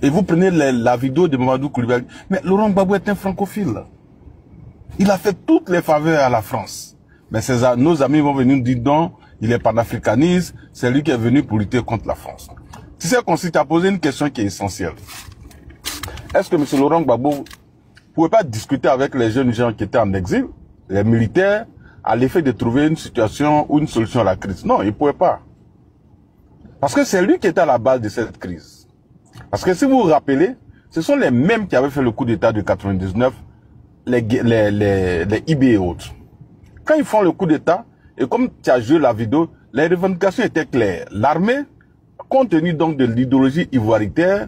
Et vous prenez la vidéo de Mamadou Coulibaly. Mais Laurent Gbagbo est un francophile. Il a fait toutes les faveurs à la France. Mais nos amis vont venir nous dire non, il est panafricaniste, c'est lui qui est venu pour lutter contre la France. Tu sais, tu as posé une question qui est essentielle. Est-ce que M. Laurent Gbagbo ne pouvait pas discuter avec les jeunes gens qui étaient en exil, les militaires, à l'effet de trouver une situation ou une solution à la crise? Non, il ne pouvait pas. Parce que c'est lui qui était à la base de cette crise. Parce que si vous vous rappelez, ce sont les mêmes qui avaient fait le coup d'État de 99, les IB et autres. Quand ils font le coup d'État, et comme tu as joué la vidéo, les revendications étaient claires. L'armée, compte tenu donc de l'idéologie ivoiritaire,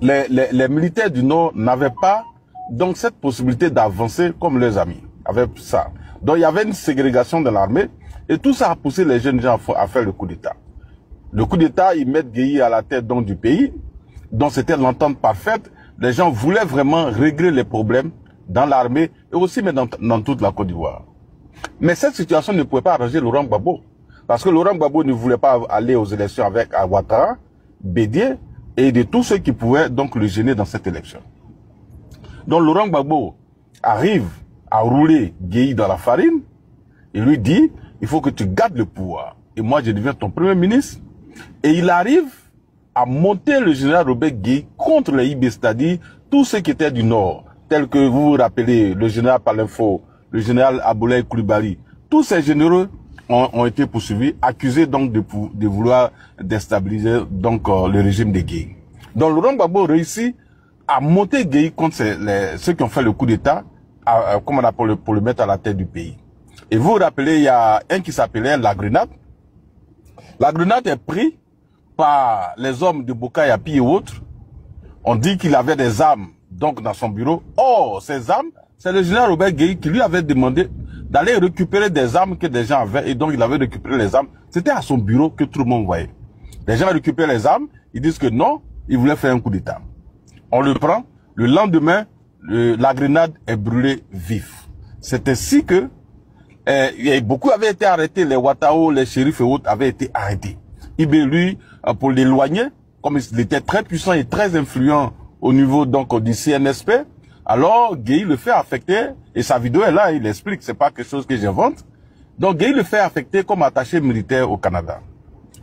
les militaires du Nord n'avaient pas donc cette possibilité d'avancer comme leurs amis. Avec ça. Donc il y avait une ségrégation de l'armée, et tout ça a poussé les jeunes gens à faire le coup d'État. Le coup d'État, ils mettent Gueye à la tête donc du pays, donc c'était l'entente parfaite. Les gens voulaient vraiment régler les problèmes dans l'armée et aussi mais dans toute la Côte d'Ivoire. Mais cette situation ne pouvait pas arranger Laurent Gbagbo. Parce que Laurent Gbagbo ne voulait pas aller aux élections avec Ouattara, Bédié et de tous ceux qui pouvaient donc le gêner dans cette élection. Donc Laurent Gbagbo arrive à rouler Gueye dans la farine et lui dit, il faut que tu gardes le pouvoir. Et moi, je deviens ton premier ministre. Et il arrive à monter le général Robert Gueye contre les IB, c'est-à-dire tous ceux qui étaient du Nord, tels que vous vous rappelez, le général Palinfo, le général Aboulaye Coulibaly. Tous ces généraux ont été poursuivis, accusés donc de vouloir déstabiliser donc le régime de Gueye. Donc Laurent Gbagbo réussit à monter Gueye contre ceux qui ont fait le coup d'État, comme on a pour le mettre à la tête du pays. Et vous vous rappelez, il y a un qui s'appelait La Grenade. La Grenade est prise par les hommes de Boka Yapi et autres. On dit qu'il avait des armes donc dans son bureau. Or, ces armes, c'est le général Robert Gueye qui lui avait demandé d'aller récupérer des armes que des gens avaient. Et donc, il avait récupéré les armes. C'était à son bureau que tout le monde voyait. Les gens récupèrent les armes. Ils disent que non, ils voulaient faire un coup d'État. On le prend. Le lendemain, la Grenade est brûlée vif. C'est ainsi que beaucoup avaient été arrêtés, les Ouattao, les shérifs et autres avaient été arrêtés. Ibé, lui, pour l'éloigner, comme il était très puissant et très influent au niveau donc du CNSP, alors Gueye le fait affecter, et sa vidéo est là, il explique, c'est pas quelque chose que j'invente. Donc Gueye le fait affecter comme attaché militaire au Canada.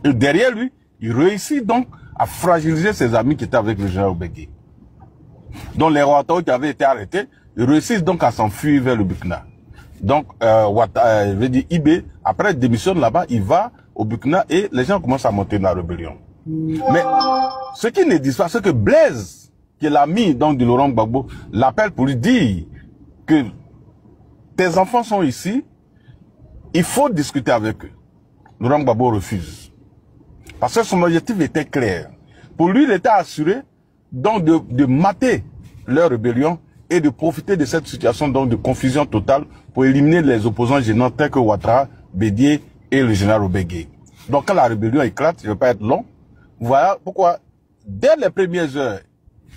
Et derrière lui, il réussit donc à fragiliser ses amis qui étaient avec le général Gueye. Donc les Ouattao qui avaient été arrêtés, ils réussissent donc à s'enfuir vers le Burkina. Donc, je veux dire, IB, après démissionne là-bas, il va au Burkina et les gens commencent à monter dans la rébellion. Mais ce qui ne dit pas, c'est que Blaise, qui est l'ami donc de Laurent Gbagbo, l'appelle pour lui dire que tes enfants sont ici, il faut discuter avec eux. Laurent Gbagbo refuse. Parce que son objectif était clair. Pour lui, il était assuré donc de mater leur rébellion et de profiter de cette situation donc de confusion totale pour éliminer les opposants gênants tels que Ouattara, Bédié et le général Robert Gueye. Donc quand la rébellion éclate, je ne vais pas être long, voilà pourquoi dès les premières heures,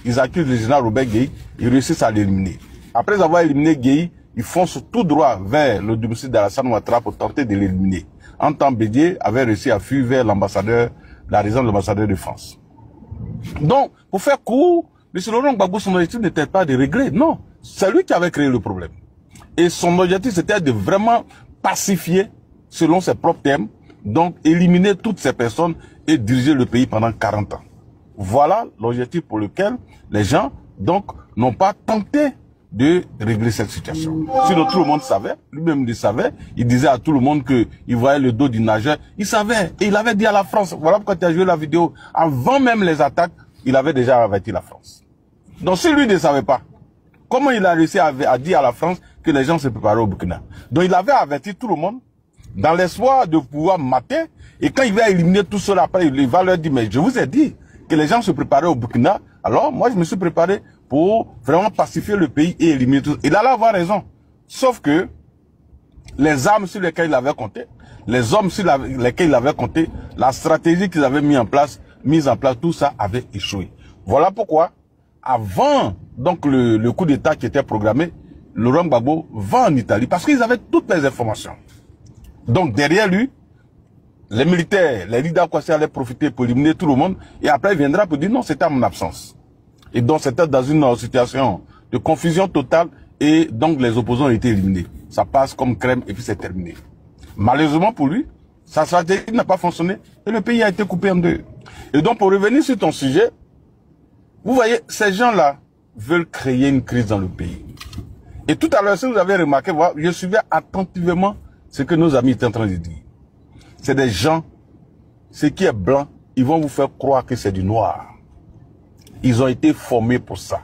ils accusent le général Robert Gueye, ils réussissent à l'éliminer. Après avoir éliminé Gueye, ils foncent tout droit vers le domicile d'Alassane Ouattara pour tenter de l'éliminer. En temps, Bédié avait réussi à fuir vers l'ambassadeur, la résidence de l'ambassadeur de France. Donc, pour faire court, M. Laurent Gbagbo, son objectif n'était pas de régler, non. C'est lui qui avait créé le problème. Et son objectif, c'était de vraiment pacifier, selon ses propres termes, donc éliminer toutes ces personnes et diriger le pays pendant 40 ans. Voilà l'objectif pour lequel les gens, donc, n'ont pas tenté de régler cette situation. Sinon, tout le monde savait, lui-même il savait, il disait à tout le monde qu'il voyait le dos du nageur, il savait, et il avait dit à la France, voilà pourquoi tu as joué la vidéo, avant même les attaques, il avait déjà averti la France. Donc si lui ne savait pas, comment il a réussi à dire à la France que les gens se préparaient au Burkina? Donc il avait averti tout le monde, dans l'espoir de pouvoir mater, et quand il va éliminer tout cela après, il va leur dire, mais je vous ai dit que les gens se préparaient au Burkina, alors moi je me suis préparé pour vraiment pacifier le pays et éliminer tout. Il allait avoir raison. Sauf que les armes sur lesquelles il avait compté, les hommes sur lesquels il avait compté, la stratégie qu'ils avaient mise en place, tout ça avait échoué. Voilà pourquoi, avant donc le coup d'État qui était programmé, Laurent Gbagbo va en Italie parce qu'ils avaient toutes les informations. Donc derrière lui, les militaires, les leaders Kwasi allaient profiter pour éliminer tout le monde. Et après, il viendra pour dire non, c'était à mon absence. Et donc, c'était dans une situation de confusion totale. Et donc, les opposants ont été éliminés. Ça passe comme crème et puis c'est terminé. Malheureusement pour lui, sa stratégie n'a pas fonctionné. Et le pays a été coupé en deux. Et donc, pour revenir sur ton sujet, vous voyez, ces gens-là veulent créer une crise dans le pays. Et tout à l'heure, si vous avez remarqué, je suivais attentivement ce que nos amis étaient en train de dire. C'est des gens, ce qui est blanc, ils vont vous faire croire que c'est du noir. Ils ont été formés pour ça.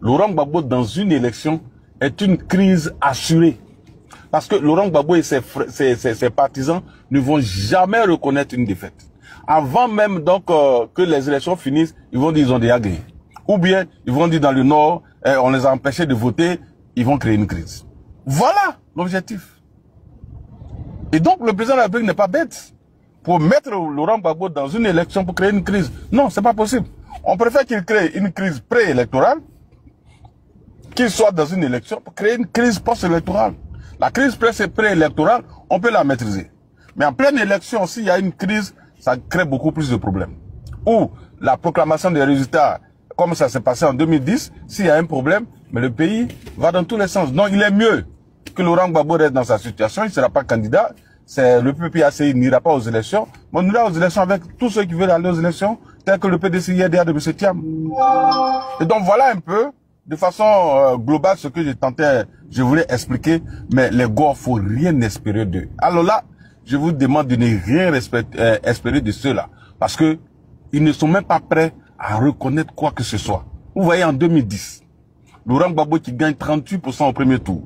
Laurent Gbagbo, dans une élection, est une crise assurée. Parce que Laurent Gbagbo et ses partisans ne vont jamais reconnaître une défaite. Avant même donc que les élections finissent, ils vont dire qu'ils ont déjà gagné. Ou bien, ils vont dire dans le Nord, on les a empêchés de voter, ils vont créer une crise. Voilà l'objectif. Et donc, le président de la République n'est pas bête pour mettre Laurent Gbagbo dans une élection pour créer une crise. Non, c'est pas possible. On préfère qu'il crée une crise préélectorale, qu'il soit dans une élection pour créer une crise post-électorale. La crise préélectorale, on peut la maîtriser. Mais en pleine élection, s'il y a une crise, ça crée beaucoup plus de problèmes. Ou la proclamation des résultats, comme ça s'est passé en 2010, s'il y a un problème, mais le pays va dans tous les sens. Donc il est mieux que Laurent Gbagbo reste dans sa situation, il ne sera pas candidat, le PPACI n'ira pas aux élections, mais on ira aux élections avec tous ceux qui veulent aller aux élections, tel que le PDCIDA de M. Thiam. Et donc voilà un peu, de façon globale, ce que je voulais expliquer, mais les gars, il ne faut rien espérer d'eux. Alors là, je vous demande de ne rien espérer de ceux-là, parce que ils ne sont même pas prêts à reconnaître quoi que ce soit. Vous voyez, en 2010, Laurent Gbagbo qui gagne 38% au premier tour,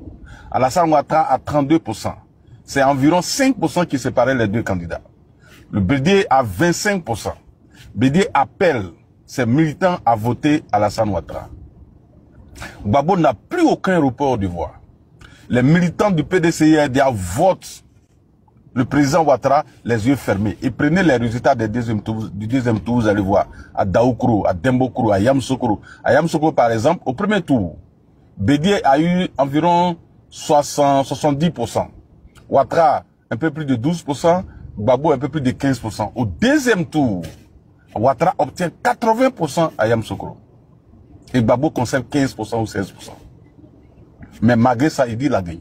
Alassane Ouattara à 32%. C'est environ 5% qui séparaient les deux candidats. Le BD à 25%. BD appelle ses militants à voter Alassane Ouattara. Gbagbo n'a plus aucun report de voix. Les militants du PDCIRDA votent le président Ouattara les yeux fermés. Et prenez les résultats du deuxième tour, vous allez voir. À Daoukro, à Dembokro, à Yamsoukro. À Yamsoukro, par exemple, au premier tour, Bédié a eu environ 70%. Ouattara, un peu plus de 12%. Gbagbo, un peu plus de 15%. Au deuxième tour, Ouattara obtient 80% à Yamsoukro. Et Gbagbo conserve 15% ou 16%. Mais malgré ça, il dit la gagne.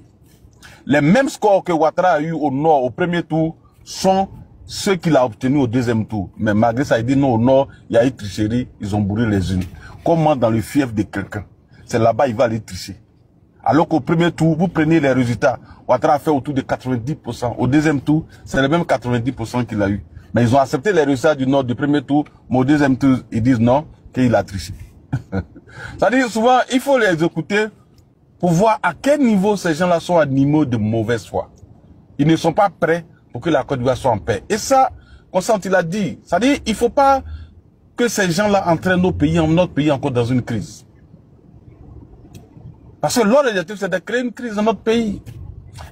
Les mêmes scores que Ouattara a eu au nord au premier tour sont ceux qu'il a obtenus au deuxième tour. Mais malgré ça, il dit non, au nord, il y a eu tricherie, ils ont brûlé les unes. Comment dans le fief de quelqu'un? C'est là-bas il va aller tricher. Alors qu'au premier tour, vous prenez les résultats. Ouattara a fait autour de 90%. Au deuxième tour, c'est les mêmes 90% qu'il a eu. Mais ils ont accepté les résultats du nord du premier tour. Mais au deuxième tour, ils disent non, qu'il a triché. C'est-à-dire souvent, il faut les écouter pour voir à quel niveau ces gens-là sont animaux de mauvaise foi. Ils ne sont pas prêts pour que la Côte d'Ivoire soit en paix. Et ça, Constant, il a dit. C'est-à-dire, il ne faut pas que ces gens-là entraînent notre pays encore dans une crise. Parce que leur objectif, c'est de créer une crise dans notre pays.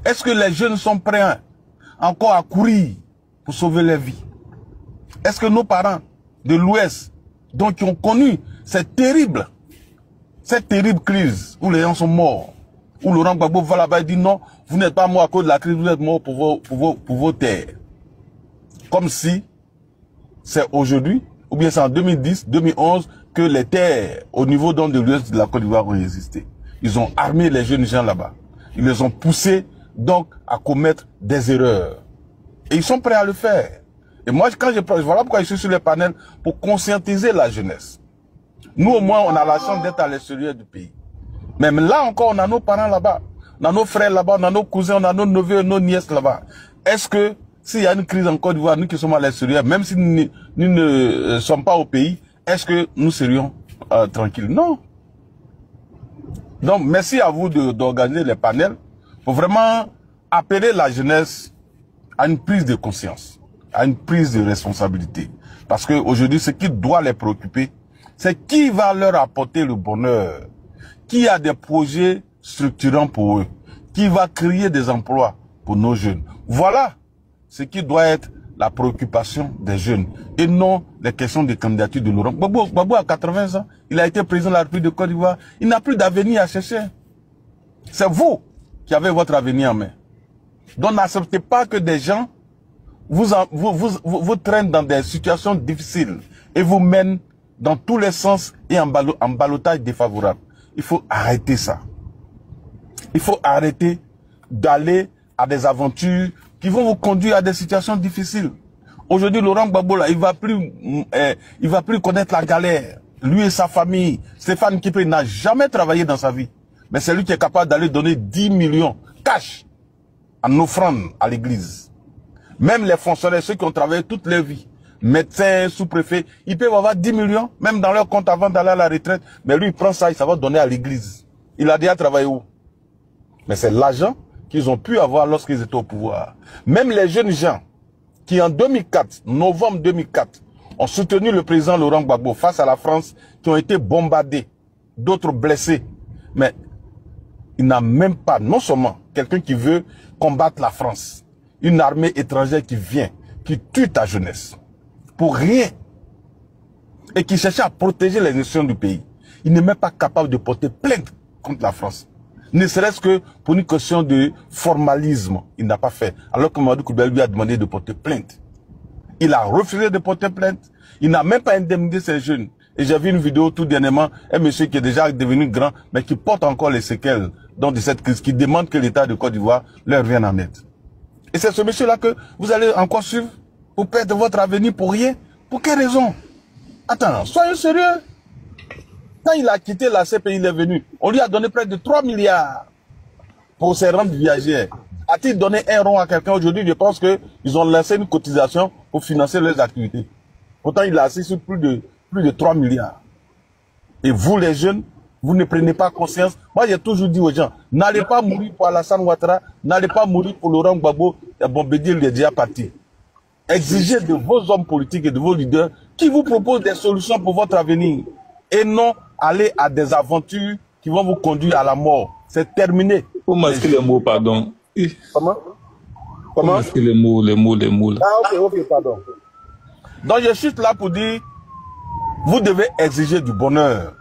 Est-ce que les jeunes sont prêts encore à courir pour sauver leur vie? Est-ce que nos parents de l'Ouest, donc qui ont connu cette terrible crise où les gens sont morts, où Laurent Gbagbo va là-bas et dit non, vous n'êtes pas mort à cause de la crise, vous êtes mort pour vos terres. Comme si c'est aujourd'hui, ou bien c'est en 2010, 2011, que les terres au niveau de l'Ouest de la Côte d'Ivoire ont existé. Ils ont armé les jeunes gens là-bas. Ils les ont poussés donc à commettre des erreurs. Et ils sont prêts à le faire. Et moi, voilà pourquoi je suis sur les panels, pour conscientiser la jeunesse. Nous, au moins, on a la chance d'être à l'extérieur du pays. Même là encore, on a nos parents là-bas. On a nos frères là-bas, on a nos cousins, on a nos neveux, nos nièces là-bas. Est-ce que, s'il y a une crise en Côte d'Ivoire, nous qui sommes à l'extérieur, même si nous ne sommes pas au pays, est-ce que nous serions tranquilles? Non. Donc, merci à vous d'organiser les panels pour vraiment appeler la jeunesse à une prise de conscience, à une prise de responsabilité. Parce qu'aujourd'hui, ce qui doit les préoccuper, c'est qui va leur apporter le bonheur, qui a des projets structurants pour eux, qui va créer des emplois pour nos jeunes. Voilà ce qui doit être la préoccupation des jeunes et non les questions de candidature de Laurent Gbagbo. Gbagbo a 80 ans, il a été président de la République de Côte d'Ivoire, il n'a plus d'avenir à chercher. C'est vous qui avez votre avenir en main. Donc n'acceptez pas que des gens vous traîne dans des situations difficiles et vous mène dans tous les sens et en ballottage défavorable. Il faut arrêter ça. Il faut arrêter d'aller à des aventures qui vont vous conduire à des situations difficiles. Aujourd'hui, Laurent Gbagbo, là, il va plus connaître la galère. Lui et sa famille. Stéphane Kipé n'a jamais travaillé dans sa vie. Mais c'est lui qui est capable d'aller donner 10 millions cash en offrande à l'église. Même les fonctionnaires, ceux qui ont travaillé toute leur vie, médecins, sous-préfets, ils peuvent avoir 10 millions, même dans leur compte avant d'aller à la retraite. Mais lui, il prend ça, il va donner à l'église. Il a déjà travaillé où? Mais c'est l'argent qu'ils ont pu avoir lorsqu'ils étaient au pouvoir. Même les jeunes gens qui en 2004, novembre 2004, ont soutenu le président Laurent Gbagbo face à la France, qui ont été bombardés, d'autres blessés. Mais il n'a même pas, non seulement quelqu'un qui veut combattre la France, une armée étrangère qui vient, qui tue ta jeunesse, pour rien, et qui cherche à protéger les nations du pays. Il n'est même pas capable de porter plainte contre la France. Ne serait-ce que pour une question de formalisme, il n'a pas fait. Alors que Mamadou Koulibaly lui a demandé de porter plainte. Il a refusé de porter plainte. Il n'a même pas indemnisé ces jeunes. Et j'ai vu une vidéo tout dernièrement, un monsieur qui est déjà devenu grand, mais qui porte encore les séquelles donc de cette crise, qui demande que l'État de Côte d'Ivoire leur vienne en aide. Et c'est ce monsieur-là que vous allez encore suivre pour perdre votre avenir pour rien. Pour quelle raison? Attends, soyez sérieux. Quand il a quitté la CPI, il est venu. On lui a donné près de 3 milliards pour ses rentes viagères. A-t-il donné un rond à quelqu'un aujourd'hui? Je pense qu'ils ont lancé une cotisation pour financer leurs activités. Pourtant, il a assis sur plus de 3 milliards. Et vous, les jeunes, vous ne prenez pas conscience. Moi, j'ai toujours dit aux gens, n'allez pas mourir pour Alassane Ouattara, n'allez pas mourir pour Laurent Gbagbo, et Bombédier, il est déjà parti. Exigez de vos hommes politiques et de vos leaders qui vous proposent des solutions pour votre avenir. Et non aller à des aventures qui vont vous conduire à la mort. C'est terminé. Faut masquer les mots, pardon. Comment? Faut masquer les mots. Ah, ok, pardon. Donc, je suis là pour dire, vous devez exiger du bonheur.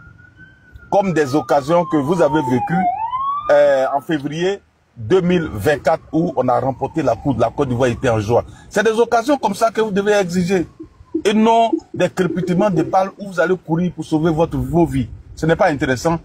Comme des occasions que vous avez vécues en février 2024 où on a remporté la Coupe, la Côte d'Ivoire était en joie. C'est des occasions comme ça que vous devez exiger. Et non des crépitements de balles où vous allez courir pour sauver vos vies. Ce n'est pas intéressant.